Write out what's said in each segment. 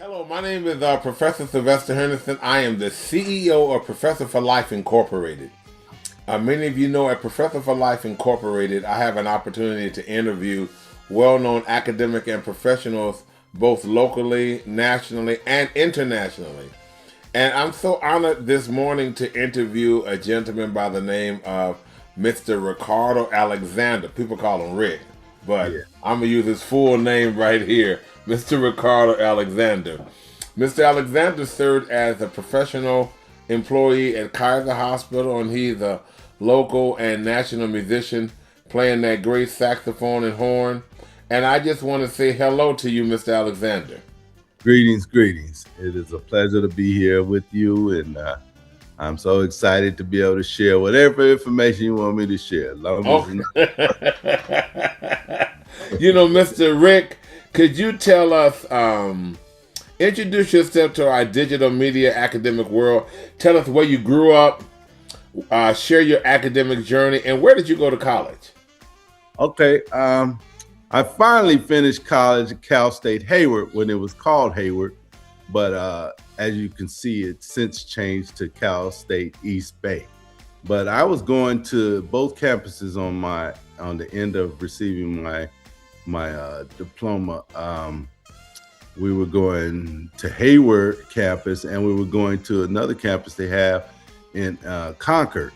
Hello, my name is Professor Sylvester Henderson. I am the CEO of Professor for Life Incorporated. Many of you know at Professor for Life Incorporated, I have an opportunity to interview well-known academic and professionals both locally, nationally, and internationally. And I'm so honored this morning to interview a gentleman by the name of Mr. Ricardo Alexander. People call him Rick, but Yeah, I'm going to use his full name right here, Mr. Ricardo Alexander. Mr. Alexander served as a professional employee at Kaiser Hospital, and he's a local and national musician playing that great saxophone and horn. And I just want to say hello to you, Mr. Alexander. greetings, greetings. It is a pleasure to be here with you, and I'm so excited to be able to share whatever information you want me to share. As long as Oh, it's not, Mr. Rick, could you tell us, introduce yourself to our digital media academic world? Tell us where you grew up, share your academic journey, and where did you go to college? okay. I finally finished college at Cal State Hayward when it was called Hayward, but as you can see, it's since changed to Cal State East Bay. But I was going to both campuses on the end of receiving my diploma. We were going to Hayward campus, and we were going to another campus they have in Concord.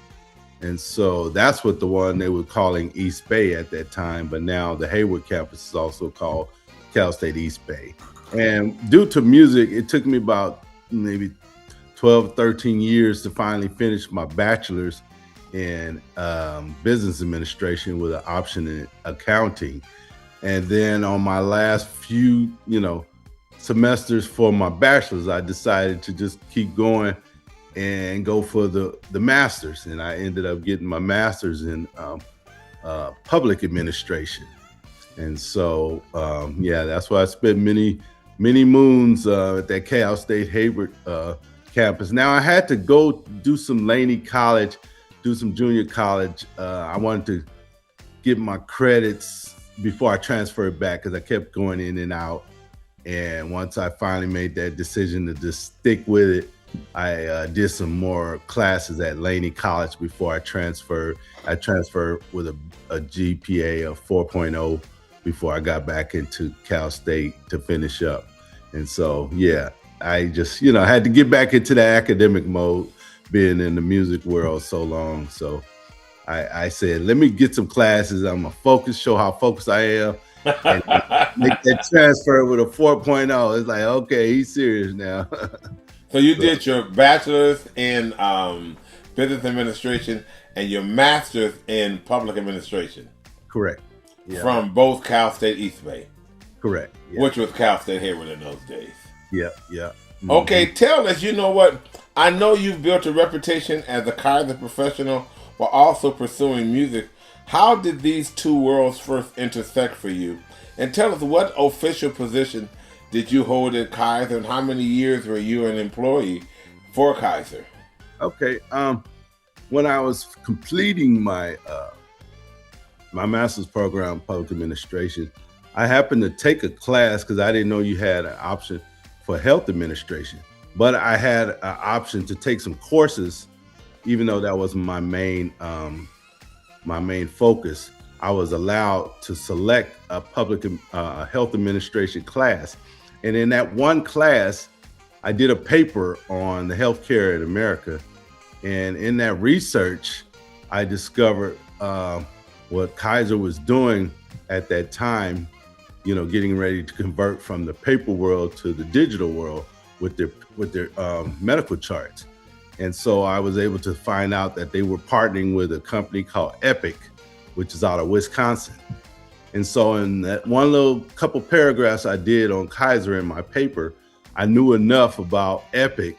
And so that's what the one they were calling East Bay at that time. But now the Hayward campus is also called Cal State East Bay. And due to music, it took me about maybe 12, 13 years to finally finish my bachelor's in business administration with an option in accounting. And then on my last few, semesters for my bachelor's, I decided to just keep going and go for the master's. And I ended up getting my master's in public administration. And so, that's why I spent many moons at that Cal State Hayward campus. Now I had to go do some Laney College, do some junior college. I wanted to get my credits before I transferred back because I kept going in and out. And once I finally made that decision to just stick with it, I did some more classes at Laney College before I transferred. I transferred with a GPA of 4.0 before I got back into Cal State to finish up. And so, I just, had to get back into the academic mode, being in the music world so long. So I said, let me get some classes. I'm going to focus, show how focused I am, and make that transfer with a 4.0. It's like, okay, he's serious now. So you So, did your bachelor's in business administration and your master's in public administration correct. Yeah, from both Cal State East Bay, correct. Yeah, which was Cal State Hayward in those days. yeah, yeah. Okay, tell us, you know what? I know you've built a reputation as a Kaiser professional while also pursuing music. How did these two worlds first intersect for you? And tell us, what official position did you hold at Kaiser, and how many years were you an employee for Kaiser? Okay. When I was completing my master's program in public administration, I happened to take a class because I didn't know you had an option for health administration, but I had an option to take some courses, even though that was my main focus. I was allowed to select a public health administration class, and in that one class, I did a paper on the healthcare in America. And in that research, I discovered what Kaiser was doing at that time, getting ready to convert from the paper world to the digital world with their medical charts. And so I was able to find out that they were partnering with a company called Epic, which is out of Wisconsin. And so in that one little couple paragraphs I did on Kaiser in my paper, I knew enough about Epic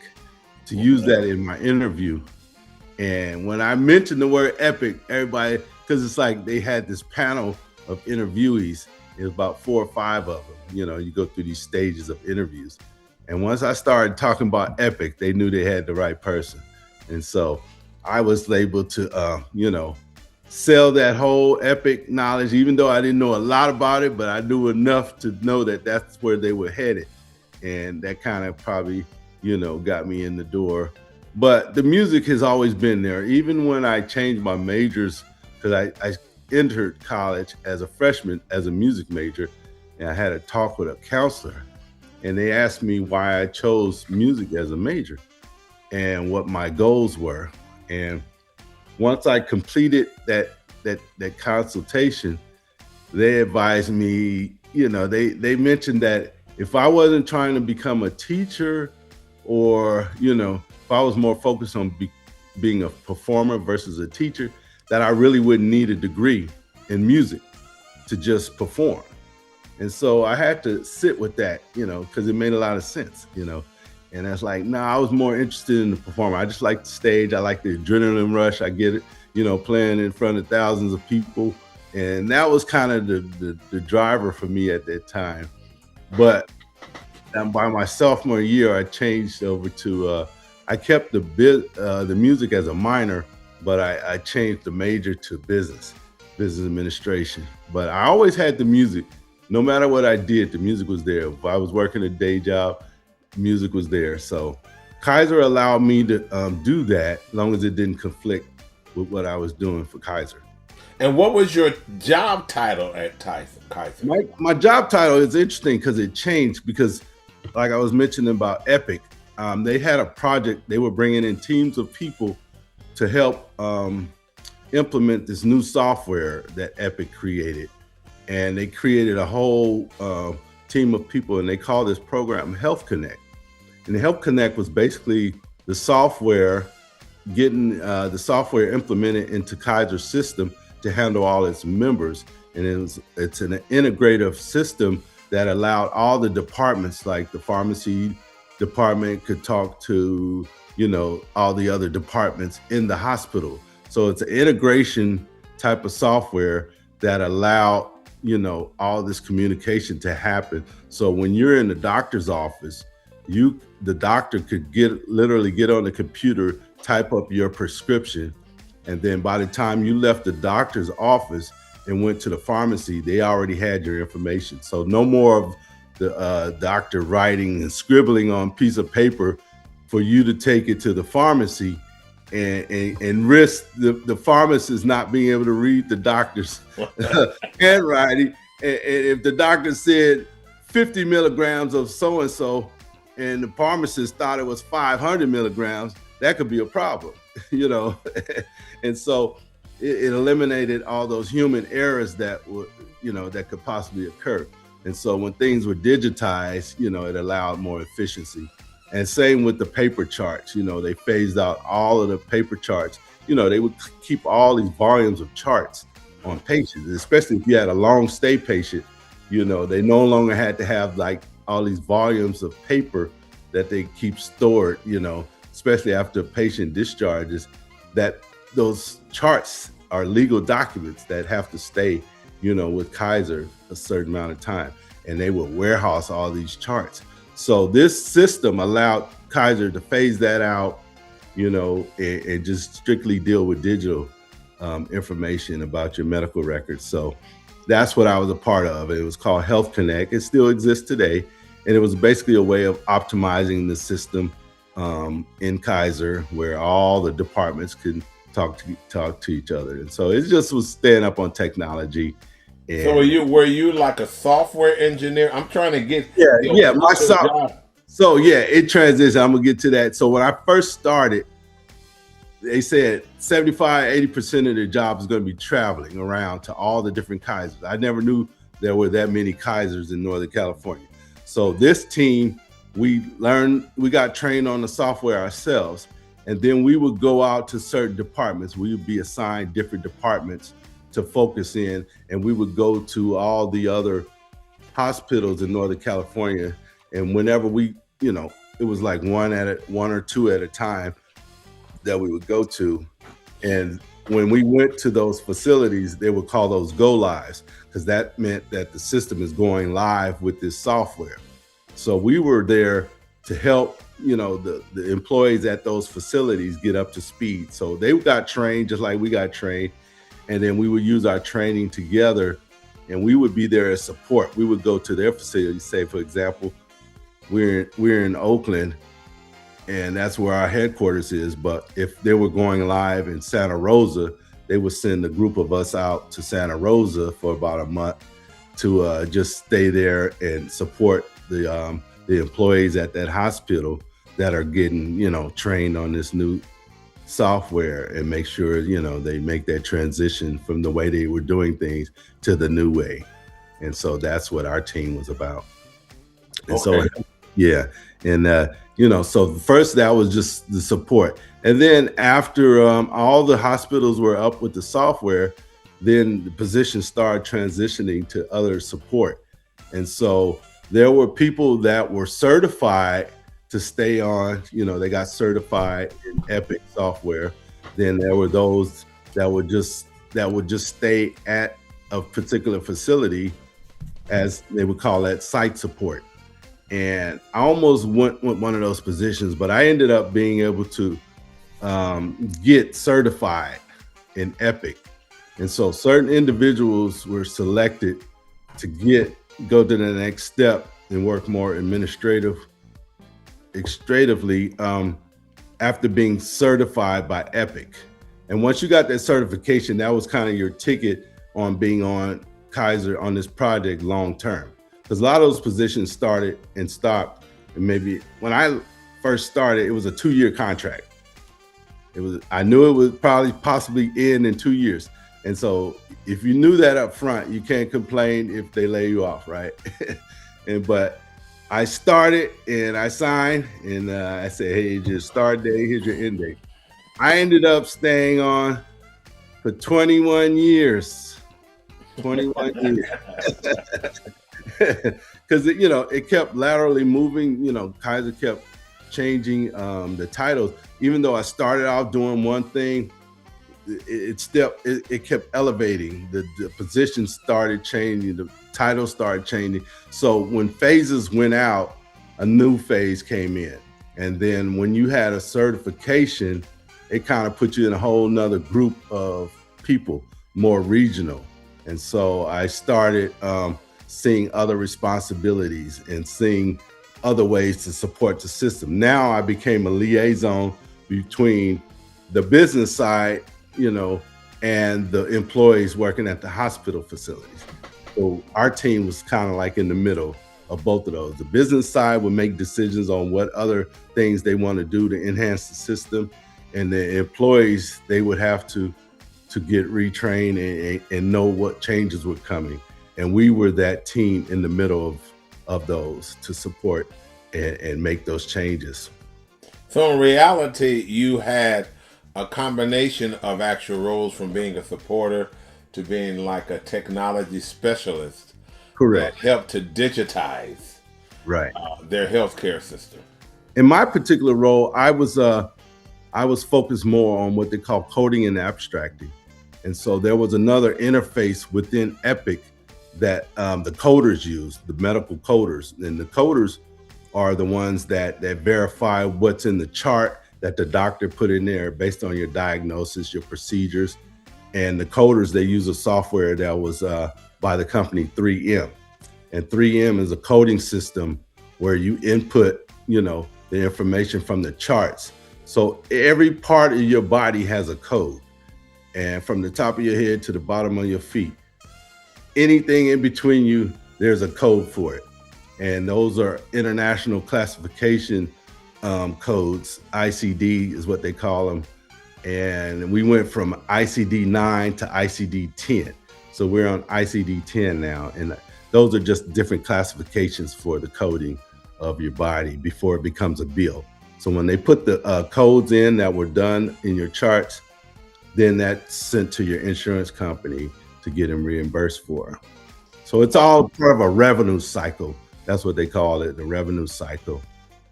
to use that in my interview. And when I mentioned the word Epic, everybody, because it's like they had this panel of interviewees, it was about 4 or 5 of them. You go through these stages of interviews. And once I started talking about Epic, they knew they had the right person. And so I was able to, sell that whole Epic knowledge, even though I didn't know a lot about it, but I knew enough to know that that's where they were headed. and that kind of probably, got me in the door. But the music has always been there, even when I changed my majors, because I entered college as a freshman as a music major, and I had a talk with a counselor, and they asked me why I chose music as a major and what my goals were. And once I completed that consultation, they advised me, they mentioned that if I wasn't trying to become a teacher, or, if I was more focused on being a performer versus a teacher, that I really wouldn't need a degree in music to just perform. And so I had to sit with that, because it made a lot of sense, and that's like, no, I was more interested in the performer. I just like the stage. I like the adrenaline rush. I get it, playing in front of thousands of people. And that was kind of the driver for me at that time. But by my sophomore year, I changed over to, I kept the music as a minor, but I changed the major to business administration. But I always had the music. No matter what I did, the music was there. If I was working a day job, music was there. So Kaiser allowed me to do that, as long as it didn't conflict with what I was doing for Kaiser. And what was your job title at Kaiser? My job title is interesting because it changed, because like I was mentioning about Epic, they had a project. They were bringing in teams of people to help implement this new software that Epic created. And they created a whole team of people, and they called this program Health Connect. And the Health Connect was basically the software, getting the software implemented into Kaiser's system to handle all its members. And it's an integrative system that allowed all the departments, like the pharmacy department could talk to, all the other departments in the hospital. So it's an integration type of software that allowed, all this communication to happen. So when you're in the doctor's office, the doctor could literally get on the computer, type up your prescription, and then by the time you left the doctor's office and went to the pharmacy, they already had your information. So no more of the doctor writing and scribbling on a piece of paper for you to take it to the pharmacy and risk the pharmacist not being able to read the doctor's handwriting. And if the doctor said 50 milligrams of so-and-so and the pharmacist thought it was 500 milligrams, that could be a problem, And so it eliminated all those human errors that would, that could possibly occur. And so when things were digitized, it allowed more efficiency. And same with the paper charts, they phased out all of the paper charts. They would keep all these volumes of charts on patients, especially if you had a long stay patient. They no longer had to have like all these volumes of paper that they keep stored, especially after a patient discharges, that those charts are legal documents that have to stay, with Kaiser a certain amount of time, and they will warehouse all these charts. So this system allowed Kaiser to phase that out, and just strictly deal with digital information about your medical records. So that's what I was a part of. It was called Health Connect. It still exists today. And it was basically a way of optimizing the system in Kaiser, where all the departments could talk to each other. And so it just was staying up on technology. And so were you like a software engineer? I'm trying to get my software. So it transitioned. I'm gonna get to that. So when I first started, they said 75-80% of their job is going to be traveling around to all the different Kaisers. I never knew there were that many Kaisers in Northern California. So this team, we got trained on the software ourselves, and then we would go out to certain departments. We would be assigned different departments to focus in, and we would go to all the other hospitals in Northern California. And whenever we, it was like one or two at a time that we would go to. And when we went to those facilities, they would call those go lives, because that meant that the system is going live with this software. So we were there to help, the employees at those facilities get up to speed. So they got trained just like we got trained. And then we would use our training together, and we would be there as support. We would go to their facility, say, for example, we're in Oakland, and that's where our headquarters is. But if they were going live in Santa Rosa, they would send a group of us out to Santa Rosa for about a month to just stay there and support the employees at that hospital that are getting, trained on this new software, and make sure, they make that transition from the way they were doing things to the new way. And so that's what our team was about. And so, Okay. yeah. And, so first that was just the support. And then after all the hospitals were up with the software, then the position started transitioning to other support. And so there were people that were certified to stay on, they got certified in Epic software. Then there were those that would just stay at a particular facility, as they would call that, site support. And I almost went with one of those positions, but I ended up being able to get certified in Epic. And so certain individuals were selected to go to the next step and work more administratively after being certified by Epic. And once you got that certification, that was kind of your ticket on being on Kaiser on this project long term. Because a lot of those positions started and stopped. And maybe when I first started, it was a 2-year contract. I knew it would possibly end in 2 years. And so if you knew that up front, you can't complain if they lay you off, right? But I started and I signed, and I said, hey, here's your start date, here's your end date. I ended up staying on for 21 years. 21 years. Because it kept laterally moving. Kaiser kept changing the titles. Even though I started out doing one thing, it kept elevating. The position started changing, the title started changing. So when phases went out, a new phase came in. And then when you had a certification, it kind of put you in a whole nother group of people, more regional. And so I started seeing other responsibilities and seeing other ways to support the system. Now I became a liaison between the business side, and the employees working at the hospital facilities. So our team was kind of like in the middle of both of those. The business side would make decisions on what other things they want to do to enhance the system, and the employees, they would have to get retrained and know what changes were coming. And we were that team in the middle of those to support and make those changes. So in reality, you had a combination of actual roles, from being a supporter to being like a technology specialist that Correct. helped to digitize Right. their healthcare system. In my particular role, I was focused more on what they call coding and abstracting. And so there was another interface within Epic that the coders use, the medical coders. And the coders are the ones that verify what's in the chart that the doctor put in there based on your diagnosis, your procedures. And the coders, they use a software that was by the company 3M. And 3M is a coding system where you input, the information from the charts. So every part of your body has a code. And from the top of your head to the bottom of your feet, anything in between you, there's a code for it. And those are international classification codes. ICD is what they call them. And we went from ICD 9 to ICD 10. So we're on ICD 10 now. And those are just different classifications for the coding of your body before it becomes a bill. So when they put the codes in that were done in your charts, then that's sent to your insurance company to get them reimbursed for. So it's all part of a revenue cycle. That's what they call it, the revenue cycle.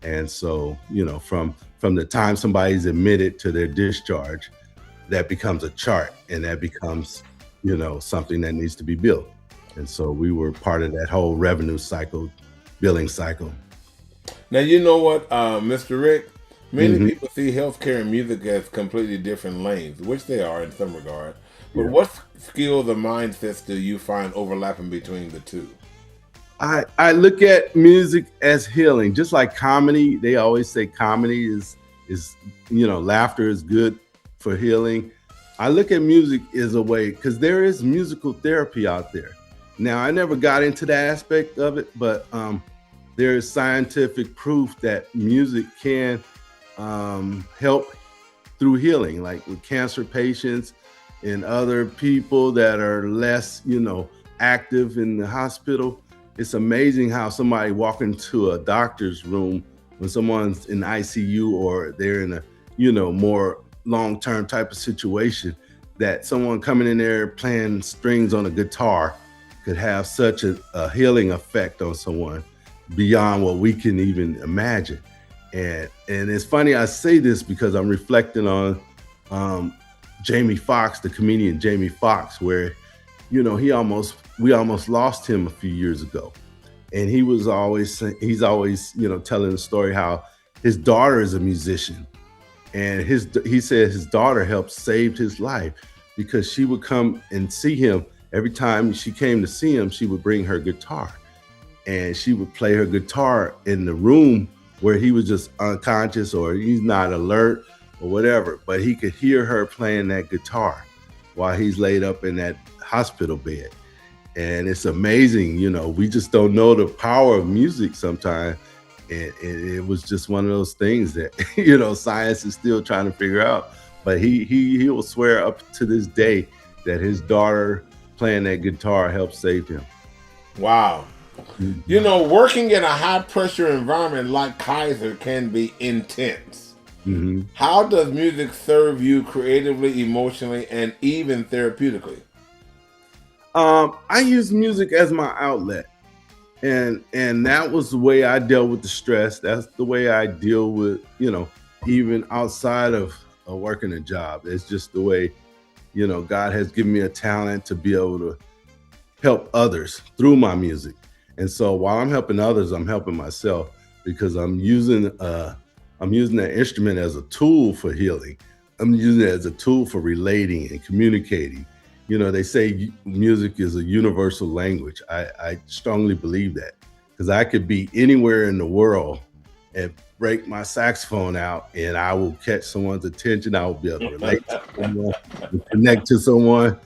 And so, from the time somebody's admitted to their discharge, that becomes a chart, and that becomes, something that needs to be billed. And so we were part of that whole revenue cycle, billing cycle. Now, you know what, Mr. Rick? Many Mhm. people see healthcare and music as completely different lanes, which they are in some regard. But Yeah. what skills or mindsets do you find overlapping between the two? I look at music as healing, just like comedy. They always say comedy is laughter is good for healing. I look at music as a way because there is musical therapy out there. Now I never got into that aspect of it, but there is scientific proof that music can help through healing, like with cancer patients and other people that are less, active in the hospital. It's amazing how somebody walk into a doctor's room when someone's in ICU or they're in a, more long-term type of situation, that someone coming in there playing strings on a guitar could have such a healing effect on someone beyond what we can even imagine. And it's funny I say this because I'm reflecting on Jamie Foxx, the comedian Jamie Foxx, where we almost lost him a few years ago, and he's always telling the story how his daughter is a musician, and he said his daughter helped save his life because she would come and see him. Every time she came to see him, she would bring her guitar, and she would play her guitar in the room where he was just unconscious or he's not alert or whatever, but he could hear her playing that guitar while he's laid up in that hospital bed. And it's amazing, we just don't know the power of music sometimes. And it was just one of those things that, science is still trying to figure out. But he will swear up to this day that his daughter playing that guitar helped save him. Wow. Working in a high pressure environment like Kaiser can be intense. Mm-hmm. How does music serve you creatively, emotionally, and even therapeutically? I use music as my outlet, and that was the way I dealt with the stress. That's the way I deal with, even outside of working a job. It's just the way, God has given me a talent to be able to help others through my music. And so while I'm helping others, I'm helping myself because I'm using that instrument as a tool for healing. I'm using it as a tool for relating and communicating. They say music is a universal language. I strongly believe that because I could be anywhere in the world and break my saxophone out and I will catch someone's attention. I will be able to relate to someone, connect to someone,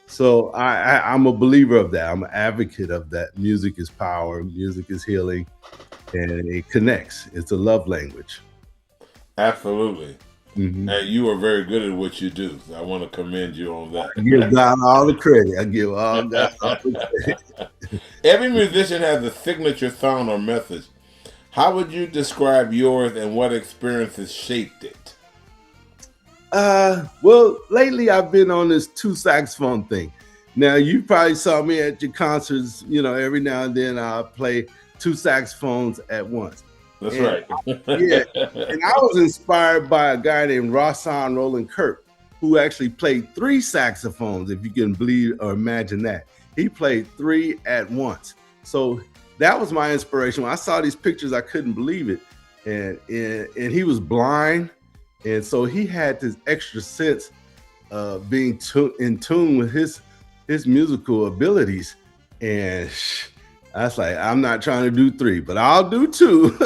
So I'm a believer of that. I'm an advocate of that. Music is power, music is healing, and it connects. It's a love language. Absolutely. Mm-hmm. And you are very good at what you do. So I want to commend you on that. I give God all the credit. I give all God all the credit. Every musician has a signature sound or message. How would you describe yours and what experiences shaped it? Well, lately I've been on this 2 saxophone thing. Now you probably saw me at your concerts, every now and then I'll play 2 saxophones at once. That's right. Yeah. And I was inspired by a guy named Rahsaan Roland Kirk, who actually played 3 saxophones, if you can believe or imagine that. He played 3 at once. So that was my inspiration. When I saw these pictures, I couldn't believe it. And he was blind. And so he had this extra sense of being in tune with his musical abilities. And I was like, I'm not trying to do 3, but I'll do 2.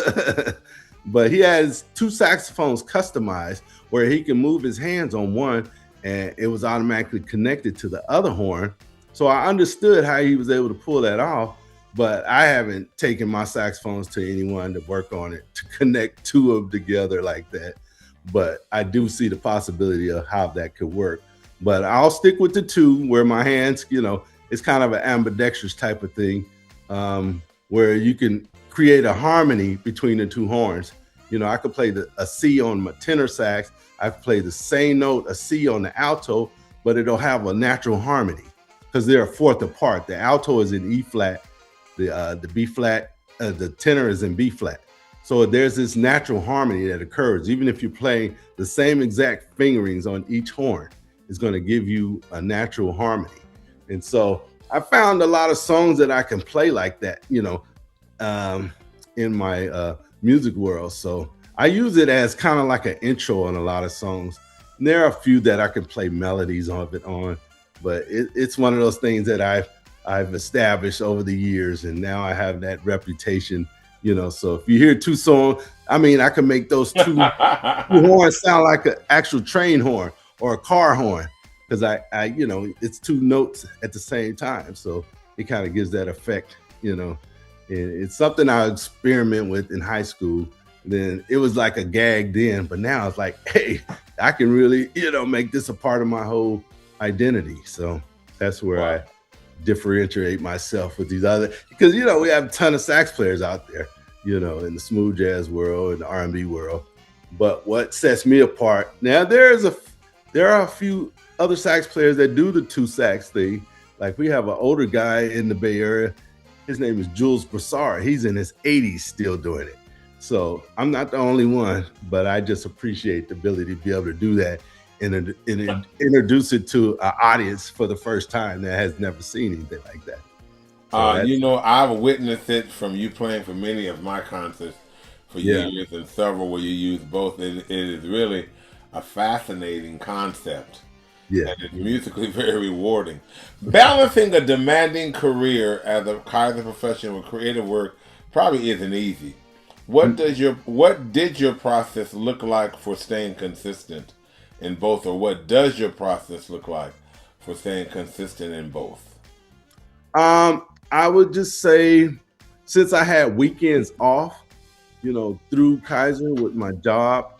But he has 2 saxophones customized where he can move his hands on one and it was automatically connected to the other horn. So I understood how he was able to pull that off, but I haven't taken my saxophones to anyone to work on it, to connect 2 of them together like that. But I do see the possibility of how that could work. But I'll stick with the 2 where my hands, it's kind of an ambidextrous type of thing, where you can create a harmony between the 2 horns. I could play a C on my tenor sax. I could play the same note, a C on the alto, but it'll have a natural harmony because they're a fourth apart. The alto is in E flat, the B flat, the tenor is in B flat. So there's this natural harmony that occurs. Even if you're playing the same exact fingerings on each horn, it's going to give you a natural harmony. And so I found a lot of songs that I can play like that, in my music world. So I use it as kind of like an intro on a lot of songs. And there are a few that I can play melodies of it on, but it's one of those things that I've established over the years, and now I have that reputation. So if you hear two songs, I mean, I can make those two horns sound like an actual train horn or a car horn because it's two notes at the same time, so it kind of gives that effect. It's something I experiment with in high school. Then it was like a gag then, but now it's like, hey, I can really make this a part of my whole identity. So that's where Wow. I differentiate myself with these other, because we have a ton of sax players out there, in the smooth jazz world and the R&B world. But what sets me apart now, there are a few other sax players that do the two sax thing. Like we have an older guy in the Bay Area. His name is Jules Brassard. He's in his 80s still doing it. So I'm not the only one, but I just appreciate the ability to be able to do that and introduce it to an audience for the first time that has never seen anything like that. So I've witnessed it from you playing for many of my concerts for yeah, years, and several where you use both. It is really a fascinating concept, yeah. and it's musically very rewarding. Balancing a demanding career as a Kaiser professional with creative work probably isn't easy. What did your process look like for staying consistent in both, or what does your process look like for staying consistent in both? I would just say, since I had weekends off, through Kaiser with my job,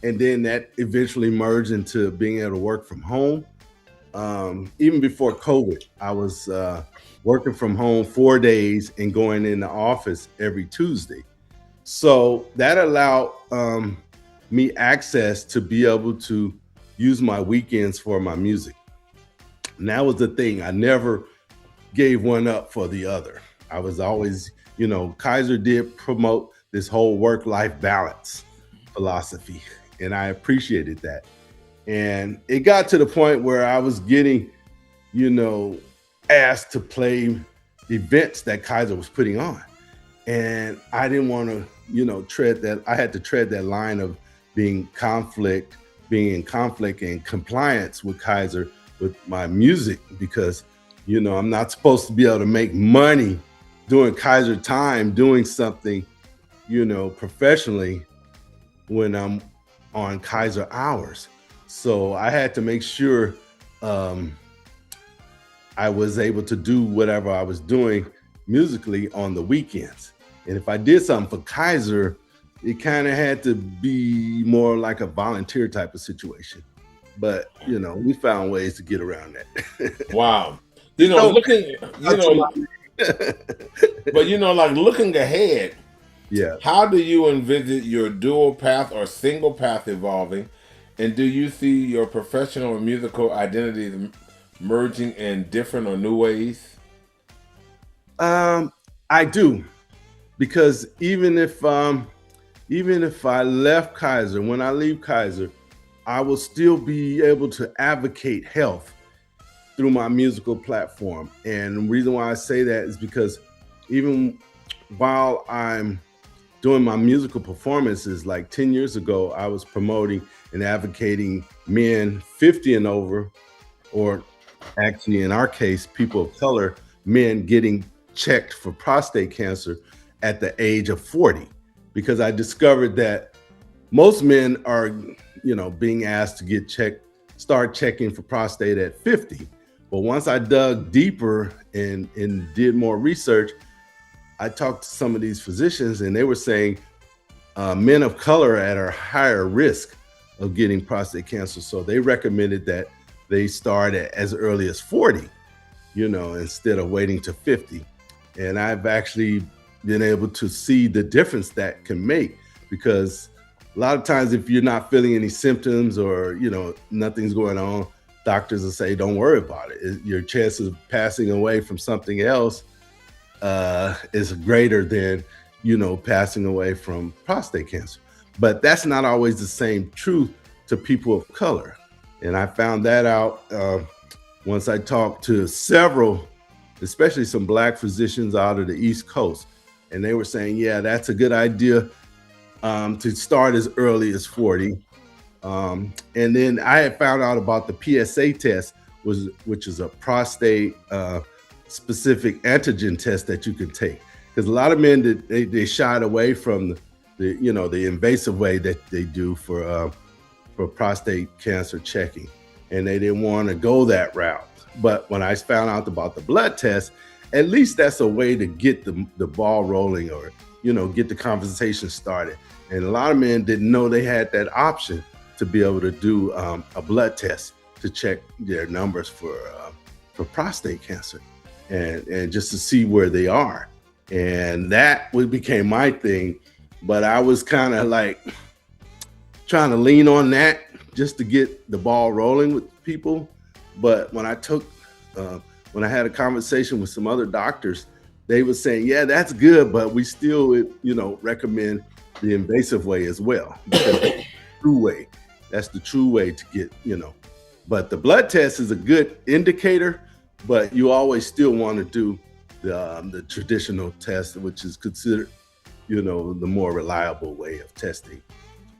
and then that eventually merged into being able to work from home. Even before COVID, I was working from home 4 days and going in the office every Tuesday. So that allowed me access to be able to use my weekends for my music. And that was the thing. I never gave one up for the other. I was always, Kaiser did promote this whole work-life balance philosophy, and I appreciated that. And it got to the point where I was getting, asked to play events that Kaiser was putting on. And I didn't want to, I had to tread that line of being in conflict and compliance with Kaiser with my music, because I'm not supposed to be able to make money doing Kaiser time, doing something, professionally when I'm on Kaiser hours. So I had to make sure I was able to do whatever I was doing musically on the weekends. And if I did something for Kaiser, it kind of had to be more like a volunteer type of situation. But we found ways to get around that. Wow. So, Looking, but like looking ahead, yeah. how do you envision your dual path or single path evolving? And do you see your professional and musical identities merging in different or new ways? I do, because even if I left Kaiser, when I leave Kaiser, I will still be able to advocate health through my musical platform. And the reason why I say that is because even while I'm doing my musical performances, like 10 years ago, I was promoting and advocating men 50 and over, or actually in our case, people of color, men getting checked for prostate cancer at the age of 40, because I discovered that most men are, being asked to start checking for prostate at 50. But once I dug deeper and did more research, I talked to some of these physicians, and they were saying men of color are at a higher risk of getting prostate cancer. So they recommended that they start at as early as 40, instead of waiting to 50. And I've actually been able to see the difference that can make, because a lot of times if you're not feeling any symptoms or, nothing's going on, doctors will say, don't worry about it. Your chances of passing away from something else is greater than, passing away from prostate cancer. But that's not always the same truth to people of color. And I found that out once I talked to several, especially some Black physicians out of the East Coast. And they were saying, yeah, that's a good idea to start as early as 40. And then I had found out about the PSA test, which is a prostate specific antigen test that you can take. Because a lot of men they shied away from the invasive way that they do for prostate cancer checking, and they didn't want to go that route. But when I found out about the blood test, at least that's a way to get the ball rolling, or get the conversation started. And a lot of men didn't know they had that option to be able to do a blood test to check their numbers for prostate cancer, and just to see where they are. And that became my thing. But I was kind of like trying to lean on that just to get the ball rolling with people. But when I had a conversation with some other doctors, they were saying, yeah, that's good, but we still, recommend the invasive way as well. Because that's the true way. That's the true way to get, But the blood test is a good indicator, but you always still want to do the traditional test, which is considered, the more reliable way of testing.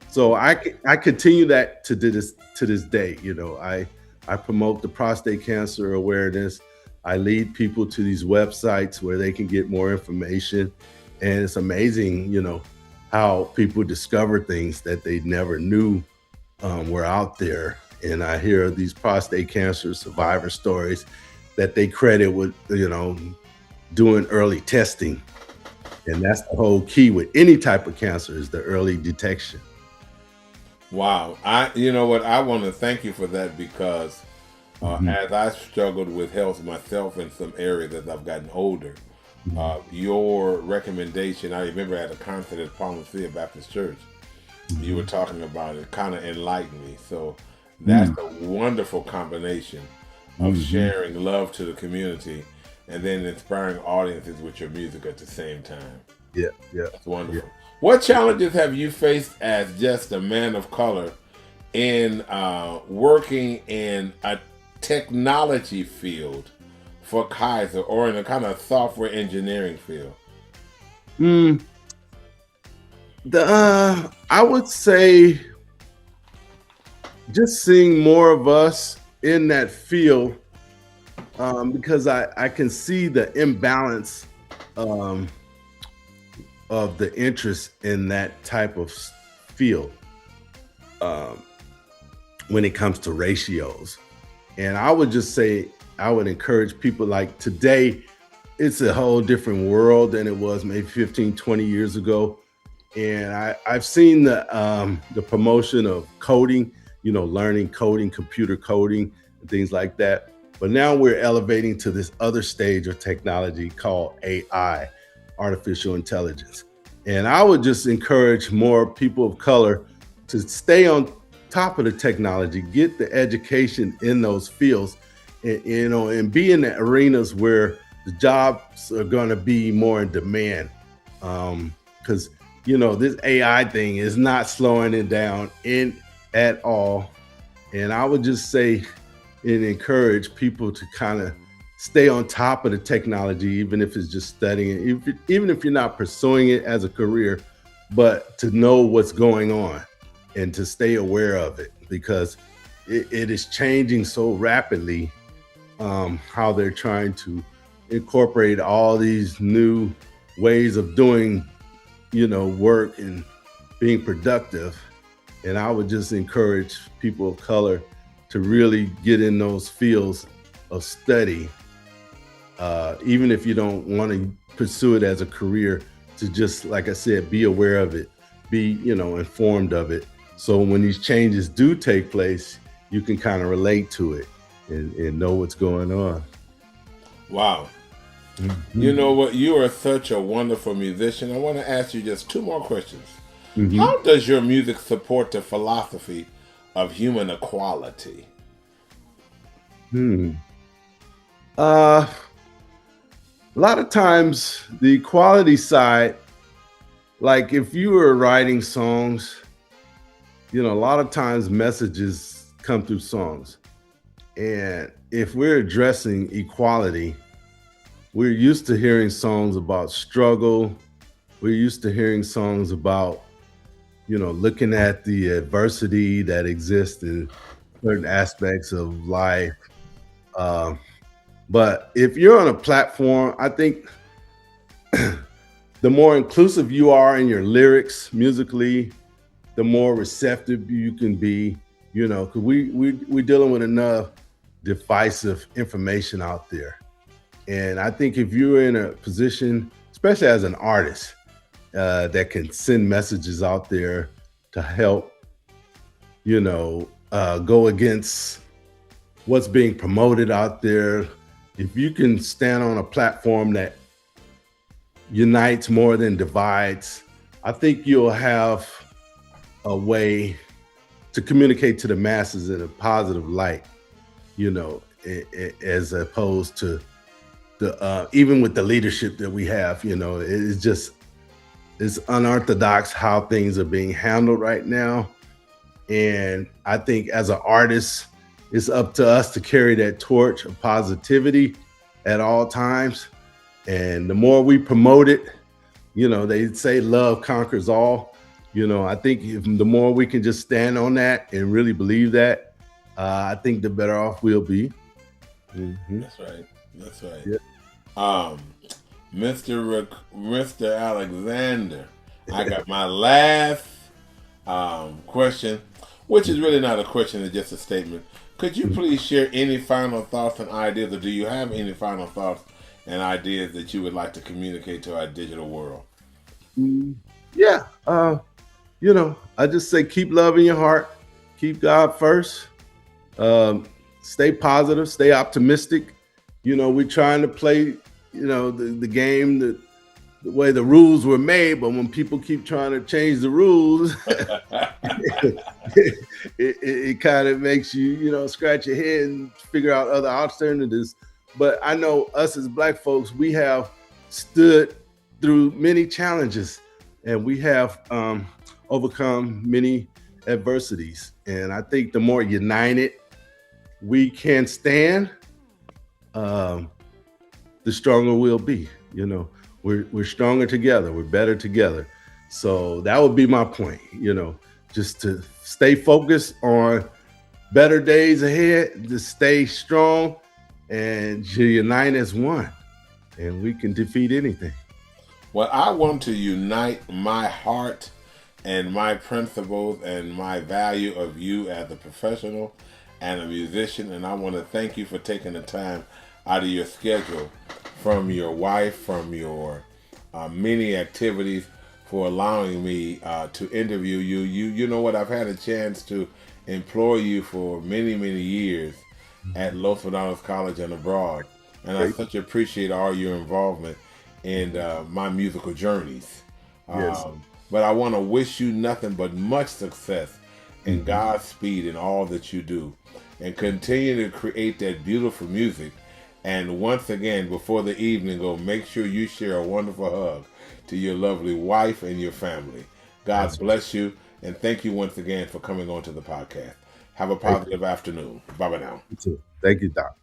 So I continue that to this day. I promote the prostate cancer awareness. I lead people to these websites where they can get more information, and it's amazing, how people discover things that they never knew were out there. And I hear these prostate cancer survivor stories that they credit with, doing early testing. And that's the whole key with any type of cancer, is the early detection. Wow. You know what? I want to thank you for that, because as I struggled with health myself in some areas as I've gotten older, your recommendation, I remember at a concert at Palmacia Baptist Church, you were talking about it, kind of enlightened me. So that's a wonderful combination of sharing love to the community and then inspiring audiences with your music at the same time. Yeah. That's wonderful. What challenges have you faced as just a man of color in working in a technology field for Kaiser, or in a kind of software engineering field? I would say just seeing more of us in that field, because I can see the imbalance of the interest in that type of field when it comes to ratios. And I would just say, I would encourage people, like today, it's a whole different world than it was maybe 15, 20 years ago. And I've seen the promotion of coding, learning coding, computer coding, and things like that. But now we're elevating to this other stage of technology called AI, artificial intelligence. And I would just encourage more people of color to stay on top of the technology, get the education in those fields, and be in the arenas where the jobs are going to be more in demand. Because this AI thing is not slowing it down at all. And I would just say and encourage people to kind of stay on top of the technology, even if it's just studying it, even if you're not pursuing it as a career, but to know what's going on and to stay aware of it, because it is changing so rapidly, how they're trying to incorporate all these new ways of doing, work and being productive. And I would just encourage people of color to really get in those fields of study, even if you don't want to pursue it as a career, to just, like I said, be aware of it, be, informed of it. So when these changes do take place, you can kind of relate to it and know what's going on. Wow. You know what? You are such a wonderful musician. I want to ask you just two more questions. How does your music support the philosophy of human equality? A lot of times the equality side, like if you were writing songs, a lot of times messages come through songs. And if we're addressing equality, we're used to hearing songs about struggle. We're used to hearing songs about, looking at the adversity that exists in certain aspects of life. But if you're on a platform, I think the more inclusive you are in your lyrics musically, the more receptive you can be, because we're dealing with enough divisive information out there. And I think if you're in a position, especially as an artist, that can send messages out there to help, go against what's being promoted out there, if you can stand on a platform that unites more than divides, I think you'll have a way to communicate to the masses in a positive light, as opposed to the even with the leadership that we have, it's unorthodox how things are being handled right now. And I think as an artist, it's up to us to carry that torch of positivity at all times. And the more we promote it, they say love conquers all. I think the more we can just stand on that and really believe that, I think the better off we'll be. Mm-hmm. That's right. That's right. Yeah. Mr. Alexander, I got my last question, which is really not a question, it's just a statement. Could you please share any final thoughts and ideas, or do you have any final thoughts and ideas that you would like to communicate to our digital world? Yeah. I just say keep love in your heart, keep God first, stay positive, stay optimistic. We're trying to play, the game the way the rules were made, but when people keep trying to change the rules, it kind of makes you, scratch your head and figure out other alternatives. But I know us as Black folks, we have stood through many challenges, and we have overcome many adversities. And I think the more united we can stand, the stronger we'll be. We're stronger together. We're better together. So that would be my point, just to stay focused on better days ahead, to stay strong and to unite as one, and we can defeat anything. Well, I want to unite my heart and my principles and my value of you as a professional and a musician. And I want to thank you for taking the time out of your schedule, from your wife, from your many activities, for allowing me to interview you. You know what? I've had a chance to employ you for many, many years at Los Medanos College and abroad. And I such appreciate all your involvement in my musical journeys. Yes. But I want to wish you nothing but much success and Godspeed in all that you do. And continue to create that beautiful music. And once again, before the evening go, make sure you share a wonderful hug to your lovely wife and your family. God bless you. And thank you once again for coming on to the podcast. Have a positive afternoon. Bye-bye now. You too. Thank you, Doc.